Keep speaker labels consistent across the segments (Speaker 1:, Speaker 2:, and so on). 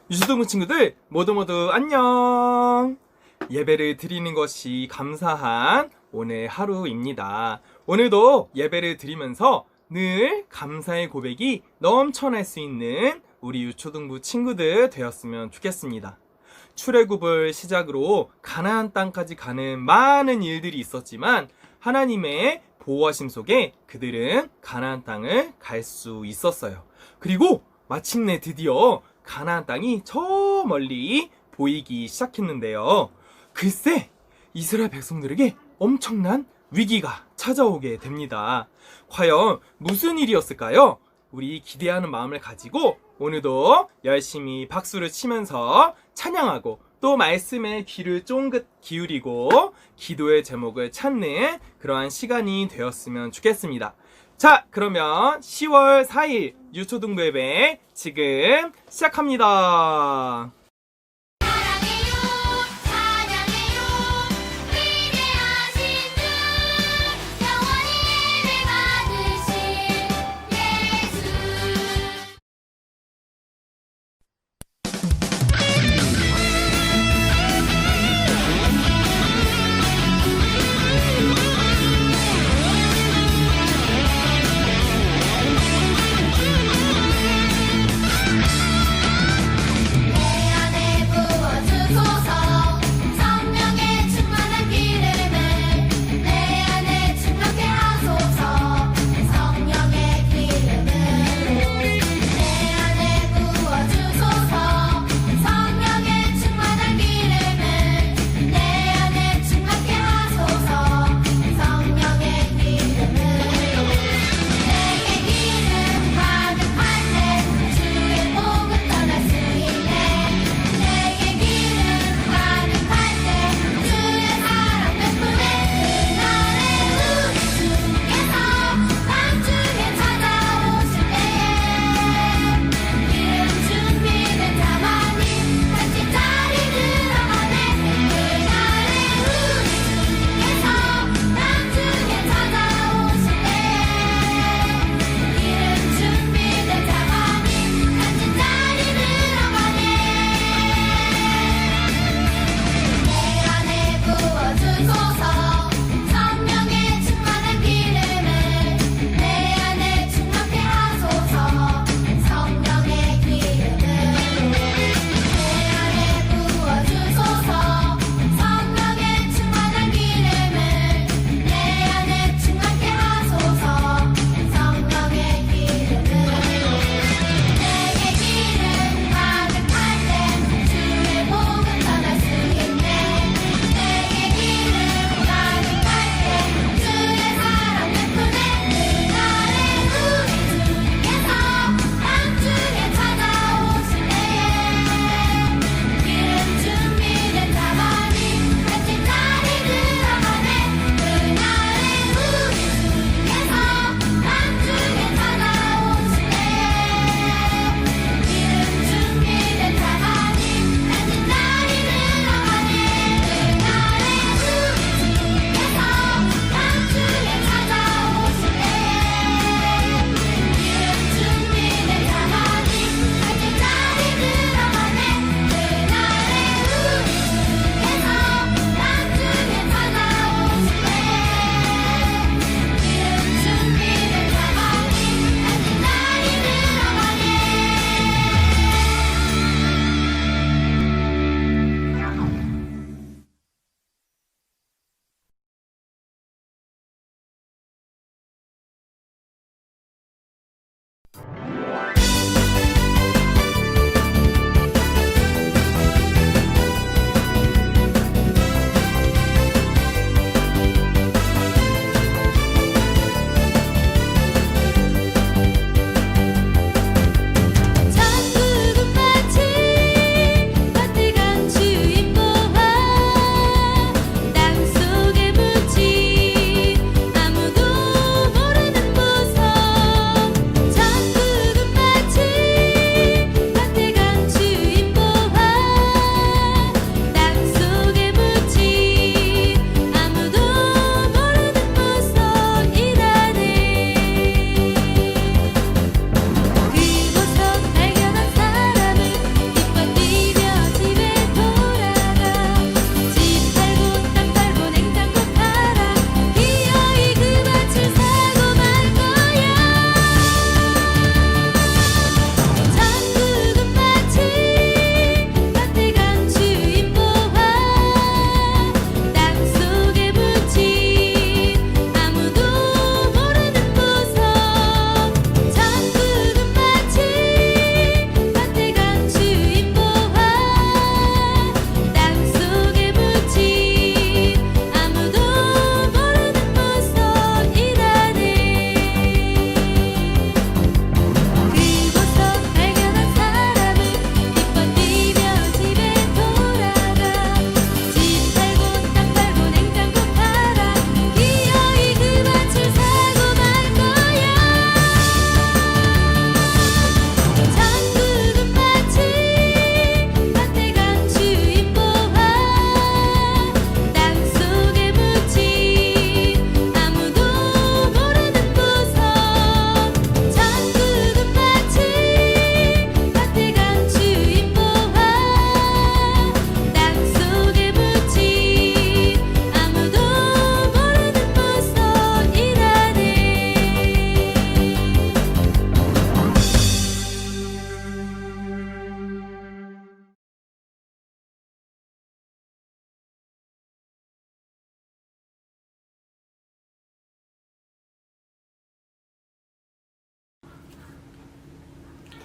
Speaker 1: 유초등부 친구들 모두 안녕. 예배를 드리는 것이 감사한 오늘 하루입니다. 오늘도 예배를 드리면서 늘 감사의 고백이 넘쳐날 수 있는 우리 유초등부 친구들 되었으면 좋겠습니다. 출애굽을 시작으로 가나안 땅까지 가는 많은 일들이 있었지만 하나님의 보호하심 속에 그들은 가나안 땅을 갈 수 있었어요. 그리고 마침내 드디어 가나안 땅이 저 멀리 보이기 시작했는데요. 글쎄, 이스라엘 백성들에게 엄청난 위기가 찾아오게 됩니다. 과연 무슨 일이었을까요? 우리 기대하는 마음을 가지고 오늘도 열심히 박수를 치면서 찬양하고 또 말씀에 귀를 쫑긋 기울이고 기도의 제목을 찾는 그러한 시간이 되었으면 좋겠습니다. 자, 그러면 10월 4일 유초등부 예배 지금 시작합니다.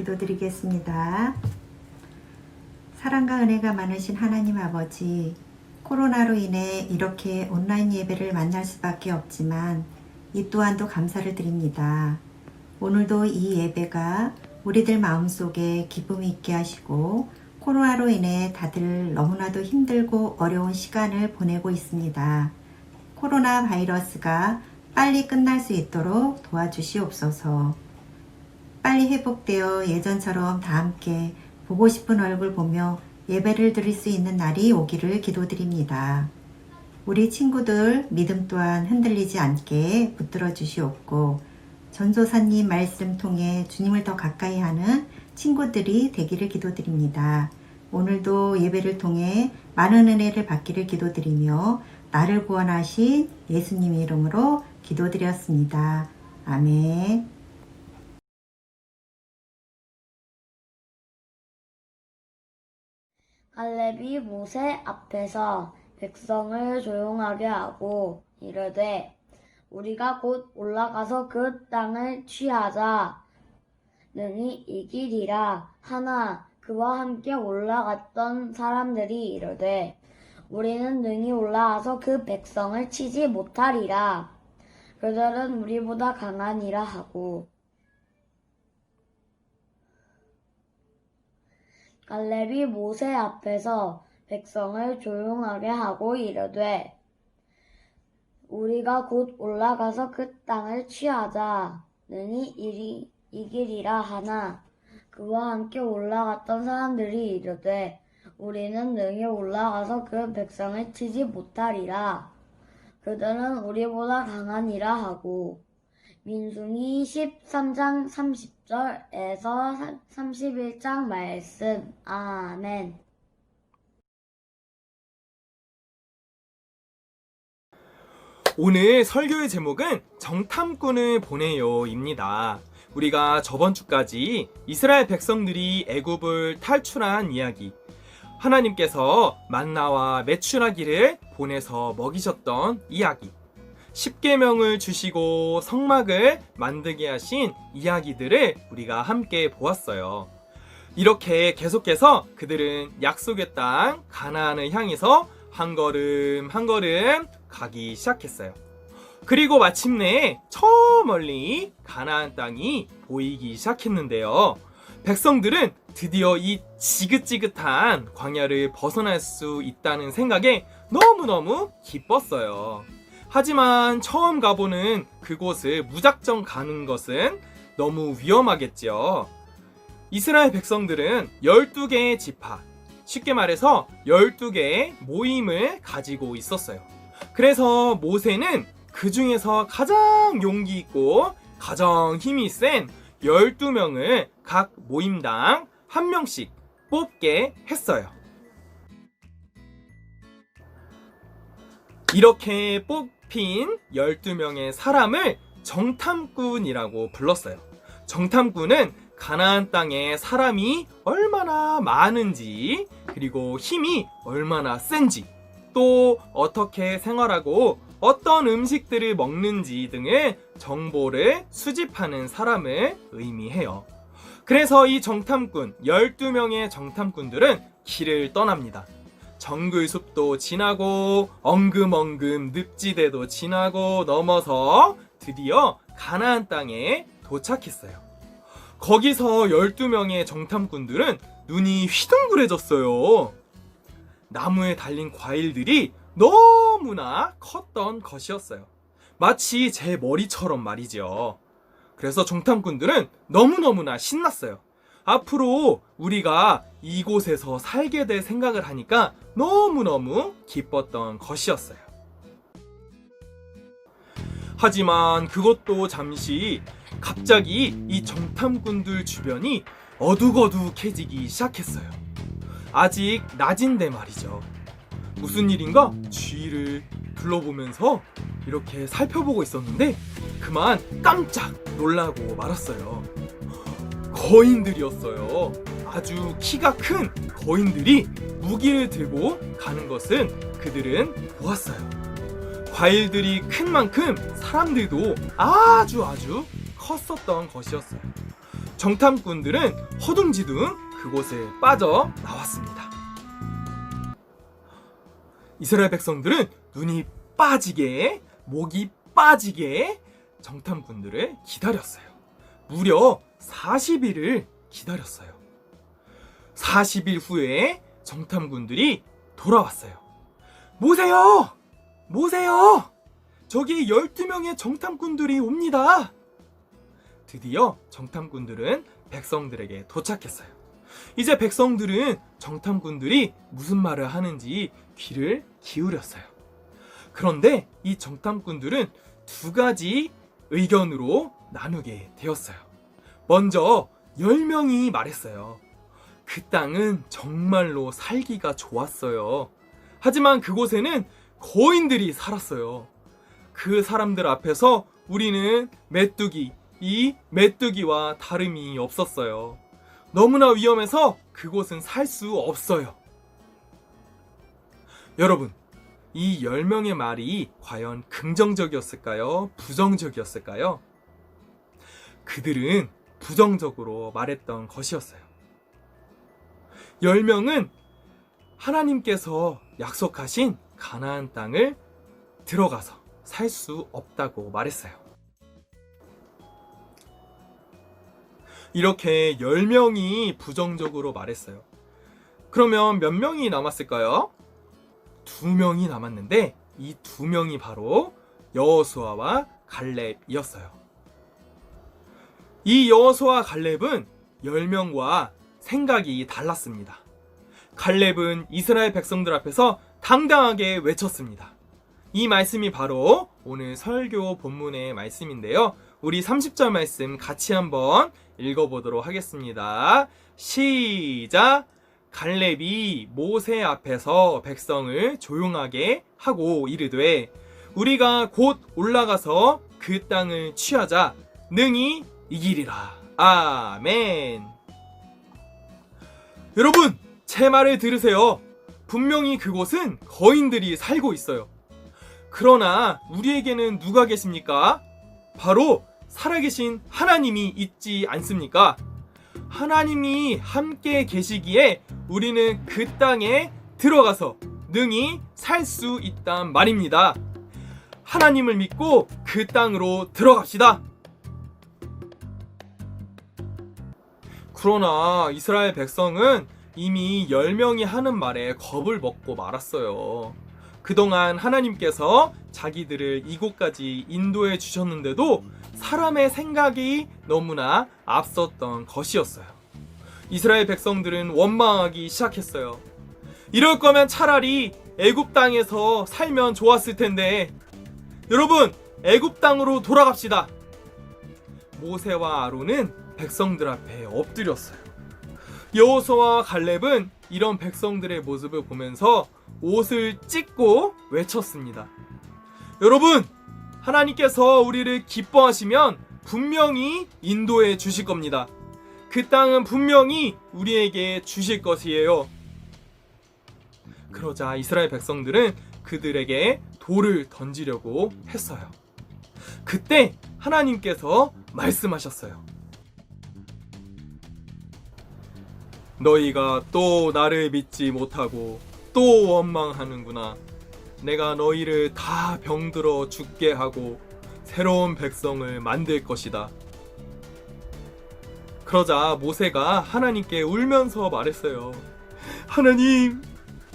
Speaker 2: 기도드리겠습니다. 사랑과 은혜가 많으신 하나님 아버지, 코로나로 인해 이렇게 온라인 예배를 만날 수밖에 없지만 이 또한도 감사를 드립니다. 오늘도 이 예배가 우리들 마음속에 기쁨이 있게 하시고 코로나로 인해 다들 너무나도 힘들고 어려운 시간을 보내고 있습니다. 코로나 바이러스가 빨리 끝날 수 있도록 도와주시옵소서. 빨리 회복되어 예전처럼 다 함께 보고 싶은 얼굴 보며 예배를 드릴 수 있는 날이 오기를 기도드립니다. 우리 친구들 믿음 또한 흔들리지 않게 붙들어 주시옵고 전도사님 말씀 통해 주님을 더 가까이 하는 친구들이 되기를 기도드립니다. 오늘도 예배를 통해 많은 은혜를 받기를 기도드리며 나를 구원하신 예수님 이름으로 기도드렸습니다. 아멘.
Speaker 3: 갈렙이 모세 앞에서 백성을 조용하게 하고 이르되 우리가 곧 올라가서 그 땅을 취하자 능히 이기리라 하나 그와 함께 올라갔던 사람들이 이르되 우리는 능히 올라가서 그 백성을 치지 못하리라 그들은 우리보다 강하니라 하고 갈렙이 모세 앞에서 백성을 조용하게 하고 이르되 우리가 곧 올라가서 그 땅을 취하자 능히 이기리라 하나 그와 함께 올라갔던 사람들이 이르되 우리는 능히 올라가서 그 백성을 치지 못하리라 그들은 우리보다 강하니라 하고 민수기 13장 30절에서 31장 말씀. 아멘.
Speaker 1: 오늘 설교의 제목은 정탐꾼을 보내요입니다. 우리가 저번 주까지 이스라엘 백성들이 애굽을 탈출한 이야기, 하나님께서 만나와 메추라기를 보내서 먹이셨던 이야기, 십계명을 주시고 성막을 만들게 하신 이야기들을 우리가 함께 보았어요. 이렇게 계속해서 그들은 약속의 땅 가나안을 향해서 한 걸음 한 걸음 가기 시작했어요. 그리고 마침내 저 멀리 가나안 땅이 보이기 시작했는데요. 백성들은 드디어 이 지긋지긋한 광야를 벗어날 수 있다는 생각에 너무너무 기뻤어요. 하지만 처음 가보는 그곳을 무작정 가는 것은 너무 위험하겠죠. 이스라엘 백성들은 12개의 지파, 쉽게 말해서 12개의 모임을 가지고 있었어요. 그래서 모세는 그 중에서 가장 용기 있고 가장 힘이 센 12명을 각 모임당 한 명씩 뽑게 했어요. 이렇게 뽑힌 12명의 사람을 정탐꾼이라고 불렀어요. 정탐꾼은 가나안 땅에 사람이 얼마나 많은지, 그리고 힘이 얼마나 센지, 또 어떻게 생활하고 어떤 음식들을 먹는지 등의 정보를 수집하는 사람을 의미해요. 그래서 이 정탐꾼, 12명의 정탐꾼들은 길을 떠납니다. 정글숲도 지나고 엉금엉금 늪지대도 지나고 넘어서 드디어 가나안 땅에 도착했어요. 거기서 12명의 정탐꾼들은 눈이 휘둥그레졌어요. 나무에 달린 과일들이 너무나 컸던 것이었어요. 마치 제 머리처럼 말이죠. 그래서 정탐꾼들은 너무너무나 신났어요. 앞으로 우리가 이곳에서 살게 될 생각을 하니까 너무너무 기뻤던 것이었어요. 하지만 그것도 잠시 갑자기 이 정탐꾼들 주변이 어둑어둑해지기 시작했어요. 아직 낮인데 말이죠. 무슨 일인가 주위를 둘러보면서 이렇게 살펴보고 있었는데 그만 깜짝 놀라고 말았어요. 거인들이었어요. 아주 키가 큰 거인들이 무기를 들고 가는 것은 그들은 보았어요. 과일들이 큰 만큼 사람들도 아주 컸었던 것이었어요. 정탐꾼들은 허둥지둥 그곳에 빠져나왔습니다. 이스라엘 백성들은 눈이 빠지게, 목이 빠지게 정탐꾼들을 기다렸어요. 무려 40일을 기다렸어요. 40일 후에 정탐꾼들이 돌아왔어요. 모세요! 모세요! 저기 12명의 정탐꾼들이 옵니다. 드디어 정탐꾼들은 백성들에게 도착했어요. 이제 백성들은 정탐꾼들이 무슨 말을 하는지 귀를 기울였어요. 그런데 이 정탐꾼들은 두 가지 의견으로 나누게 되었어요. 먼저 10명이 말했어요. 그 땅은 정말로 살기가 좋았어요. 하지만 그곳에는 거인들이 살았어요. 그 사람들 앞에서 우리는 이 메뚜기와 다름이 없었어요. 너무나 위험해서 그곳은 살 수 없어요. 여러분, 이 10명의 말이 과연 긍정적이었을까요? 부정적이었을까요? 그들은 부정적으로 말했던 것이었어요. 10명은 하나님께서 약속하신 가나안 땅을 들어가서 살 수 없다고 말했어요. 이렇게 10명이 부정적으로 말했어요. 그러면 몇 명이 남았을까요? 2명이 남았는데 이 2명이 바로 여호수아와 갈렙이었어요. 이 여호수아와 갈렙은 10명과 생각이 달랐습니다. 갈렙은 이스라엘 백성들 앞에서 당당하게 외쳤습니다. 이 말씀이 바로 오늘 설교 본문의 말씀인데요. 우리 30절 말씀 같이 한번 읽어보도록 하겠습니다. 시작! 갈렙이 모세 앞에서 백성을 조용하게 하고 이르되 우리가 곧 올라가서 그 땅을 취하자 능히 이기리라. 아멘. 여러분, 제 말을 들으세요. 분명히 그곳은 거인들이 살고 있어요. 그러나 우리에게는 누가 계십니까? 바로 살아계신 하나님이 있지 않습니까? 하나님이 함께 계시기에 우리는 그 땅에 들어가서 능히 살 수 있단 말입니다. 하나님을 믿고 그 땅으로 들어갑시다. 그러나 이스라엘 백성은 이미 10명이 하는 말에 겁을 먹고 말았어요. 그동안 하나님께서 자기들을 이곳까지 인도해 주셨는데도 사람의 생각이 너무나 앞섰던 것이었어요. 이스라엘 백성들은 원망하기 시작했어요. 이럴 거면 차라리 애굽 땅에서 살면 좋았을 텐데. 여러분, 애굽 땅으로 돌아갑시다. 모세와 아론은 백성들 앞에 엎드렸어요. 여호수아와 갈렙은 이런 백성들의 모습을 보면서 옷을 찢고 외쳤습니다. 여러분, 하나님께서 우리를 기뻐하시면 분명히 인도해 주실 겁니다. 그 땅은 분명히 우리에게 주실 것이에요. 그러자 이스라엘 백성들은 그들에게 돌을 던지려고 했어요. 그때 하나님께서 말씀하셨어요. 너희가 또 나를 믿지 못하고 또 원망하는구나. 내가 너희를 다 병들어 죽게 하고 새로운 백성을 만들 것이다. 그러자 모세가 하나님께 울면서 말했어요. 하나님,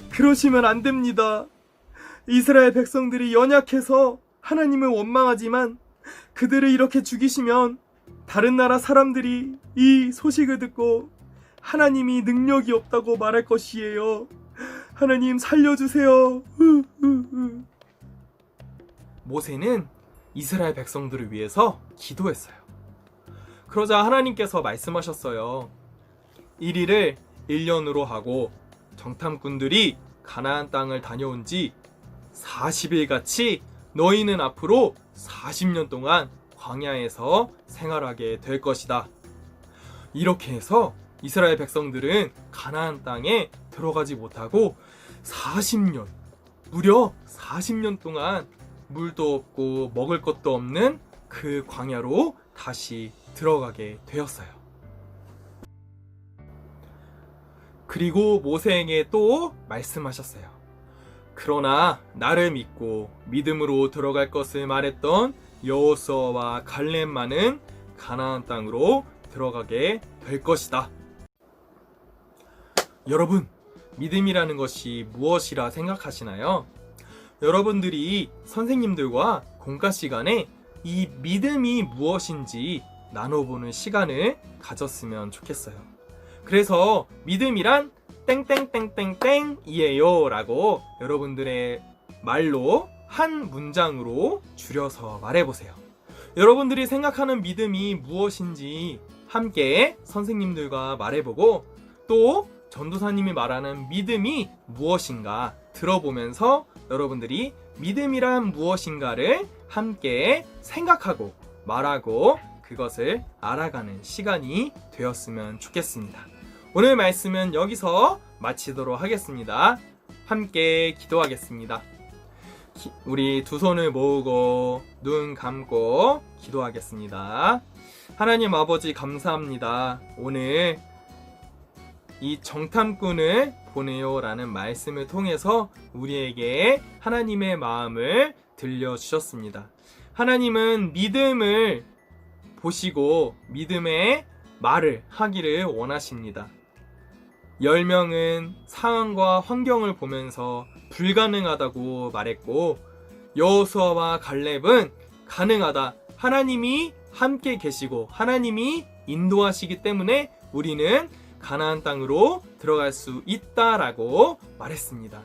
Speaker 1: 그러시면 안 됩니다. 이스라엘 백성들이 연약해서 하나님을 원망하지만 그들을 이렇게 죽이시면 다른 나라 사람들이 이 소식을 듣고 하나님이 능력이 없다고 말할 것이에요. 하나님 살려주세요. 모세는 이스라엘 백성들을 위해서 기도했어요. 그러자 하나님께서 말씀하셨어요. 1일을 1년으로 하고 정탐꾼들이 가나안 땅을 다녀온 지 40일같이 너희는 앞으로 40년 동안 광야에서 생활하게 될 것이다. 이렇게 해서 이스라엘 백성들은 가나안 땅에 들어가지 못하고 40년, 무려 40년 동안 물도 없고 먹을 것도 없는 그 광야로 다시 들어가게 되었어요. 그리고 모세에게 또 말씀하셨어요. 그러나 나를 믿고 믿음으로 들어갈 것을 말했던 여호수아와 갈렙만은 가나안 땅으로 들어가게 될 것이다. 여러분, 믿음이라는 것이 무엇이라 생각하시나요? 여러분들이 선생님들과 공과 시간에 이 믿음이 무엇인지 나눠보는 시간을 가졌으면 좋겠어요. 그래서 믿음이란 땡땡땡땡땡이에요 라고 여러분들의 말로 한 문장으로 줄여서 말해보세요. 여러분들이 생각하는 믿음이 무엇인지 함께 선생님들과 말해보고 또 전도사님이 말하는 믿음이 무엇인가 들어보면서 여러분들이 믿음이란 무엇인가를 함께 생각하고 말하고 그것을 알아가는 시간이 되었으면 좋겠습니다. 오늘 말씀은 여기서 마치도록 하겠습니다. 함께 기도하겠습니다. 우리 두 손을 모으고 눈 감고 기도하겠습니다. 하나님 아버지 감사합니다. 오늘 이 정탐꾼을 보내요 라는 말씀을 통해서 우리에게 하나님의 마음을 들려주셨습니다. 하나님은 믿음을 보시고 믿음의 말을 하기를 원하십니다. 10명은 상황과 환경을 보면서 불가능하다고 말했고 여호수아와 갈렙은 가능하다. 하나님이 함께 계시고 하나님이 인도하시기 때문에 우리는 가나안 땅으로 들어갈 수 있다라고 말했습니다.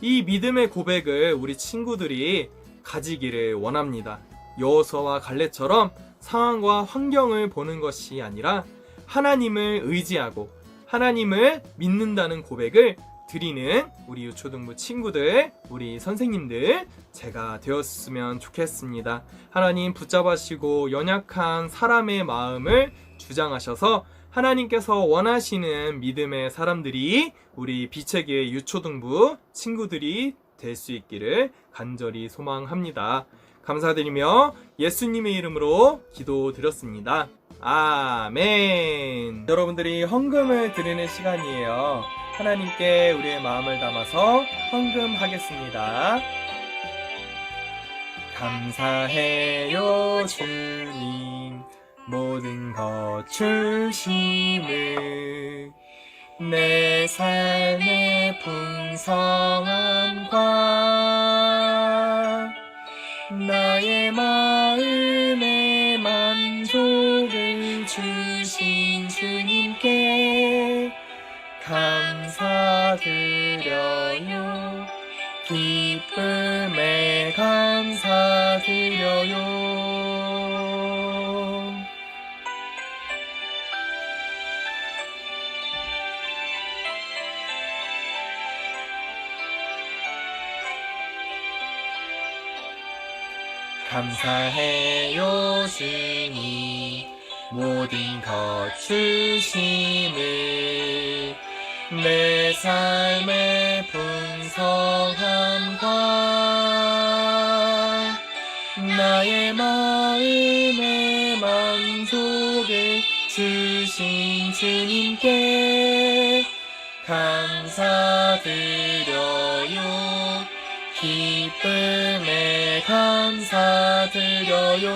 Speaker 1: 이 믿음의 고백을 우리 친구들이 가지기를 원합니다. 여호수아와 갈렙처럼 상황과 환경을 보는 것이 아니라 하나님을 의지하고 하나님을 믿는다는 고백을 드리는 우리 유초등부 친구들, 우리 선생님들 제가 되었으면 좋겠습니다. 하나님 붙잡으시고 연약한 사람의 마음을 주장하셔서 하나님께서 원하시는 믿음의 사람들이 우리 빛의 교회 유초등부 친구들이 될 수 있기를 간절히 소망합니다. 감사드리며 예수님의 이름으로 기도드렸습니다. 아멘. 여러분들이 헌금을 드리는 시간이에요. 하나님께 우리의 마음을 담아서 헌금하겠습니다. 감사해요 주님 모든 것 주심을 내 삶의 풍성함과 나의 마음의 만족을 주신 주님께 감사드려요. 기쁨에 감사드려요. 감사해요 주님 모든 것 주심을 내 삶의 풍성함과 나의 마음의 만족을 주신 주님께 감사드려요. 기쁨에 감사드려요.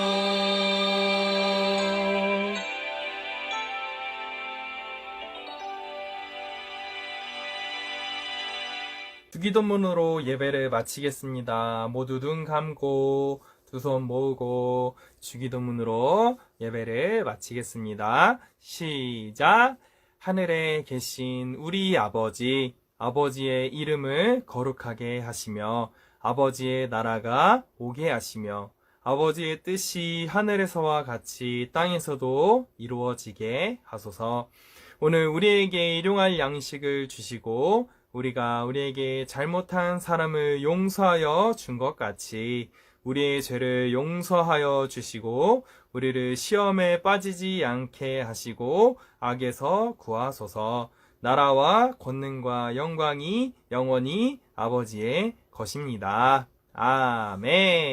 Speaker 1: 주기도문으로 예배를 마치겠습니다. 모두 눈 감고 두 손 모으고 주기도문으로 예배를 마치겠습니다. 시작. 하늘에 계신 우리 아버지, 아버지의 이름을 거룩하게 하시며 아버지의 나라가 오게 하시며 아버지의 뜻이 하늘에서와 같이 땅에서도 이루어지게 하소서. 오늘 우리에게 일용할 양식을 주시고 우리가 우리에게 잘못한 사람을 용서하여 준 것 같이 우리의 죄를 용서하여 주시고 우리를 시험에 빠지지 않게 하시고 악에서 구하소서. 나라와 권능과 영광이 영원히 아버지의 것입니다. 아멘.